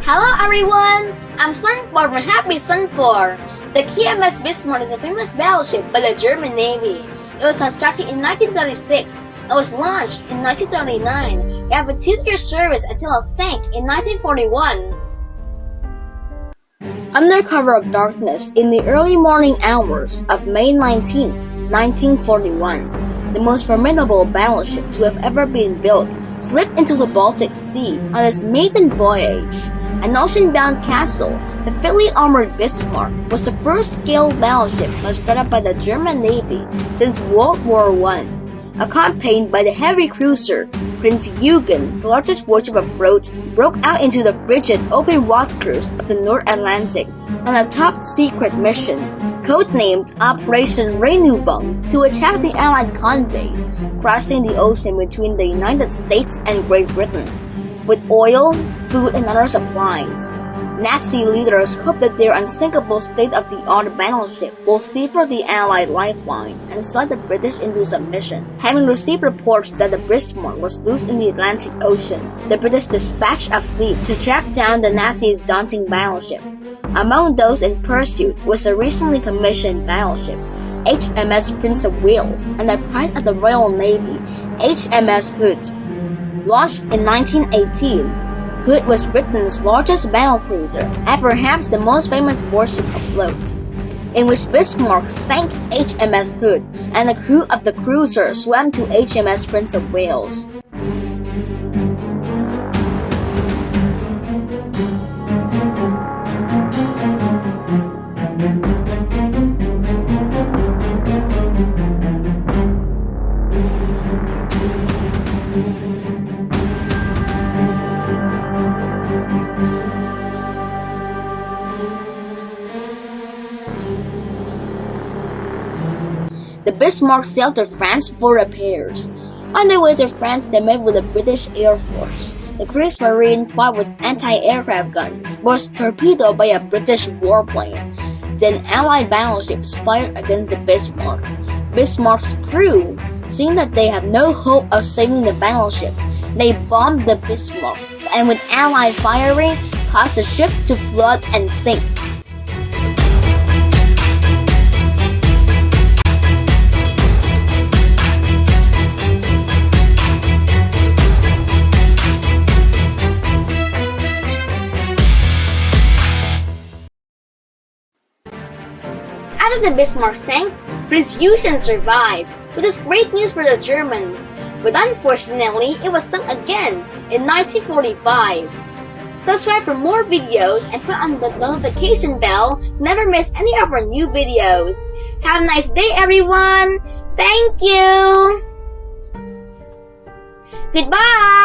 Hello everyone! I'm Sunpor from Happy Sunpor. The KMS Bismarck is a famous battleship by the German Navy. It was constructed in 1936 and was launched in 1939. It had a 2-year service until it sank in 1941. Under cover of darkness in the early morning hours of May 19, 1941, the most formidable battleship to have ever been built slipped into the Baltic Sea on its maiden voyage. An ocean-bound castle, the thickly armored Bismarck was the first-scale battleship constructed by the German Navy since World War I. Accompanied by the heavy cruiser Prinz Eugen, the largest warship afloat, broke out into the frigid open waters of the North Atlantic on a top-secret mission, codenamed Operation Regenbogen, to attack the Allied convoys crossing the ocean between the United States and Great Britain. With oil, food, and other supplies, Nazi leaders hoped that their unsinkable state-of-the-art battleship will sever the Allied lifeline and slide the British into submission. Having received reports that the Bismarck was loose in the Atlantic Ocean, the British dispatched a fleet to track down the Nazis' daunting battleship. Among those in pursuit was the recently commissioned battleship HMS Prince of Wales and the pride of the Royal Navy, HMS Hood. Launched in 1918, Hood was Britain's largest battlecruiser and perhaps the most famous warship afloat, in which Bismarck sank HMS Hood and the crew of the cruiser swam to HMS Prince of Wales. The Bismarck sailed to France for repairs. On their way to France, they met with the British Air Force. The Kriegsmarine fought with anti-aircraft guns, but was torpedoed by a British warplane. Then Allied battleships fired against the Bismarck. Bismarck's crew, seeing that they had no hope of saving the battleship, they bombed the Bismarck, and with Allied firing, caused the ship to flood and sink. After the Bismarck sank, Prinz Eugen survived, which is great news for the Germans, but unfortunately it was sunk again in 1945. Subscribe for more videos and put on the notification bell to never miss any of our new videos. Have a nice day everyone! Thank you! Goodbye!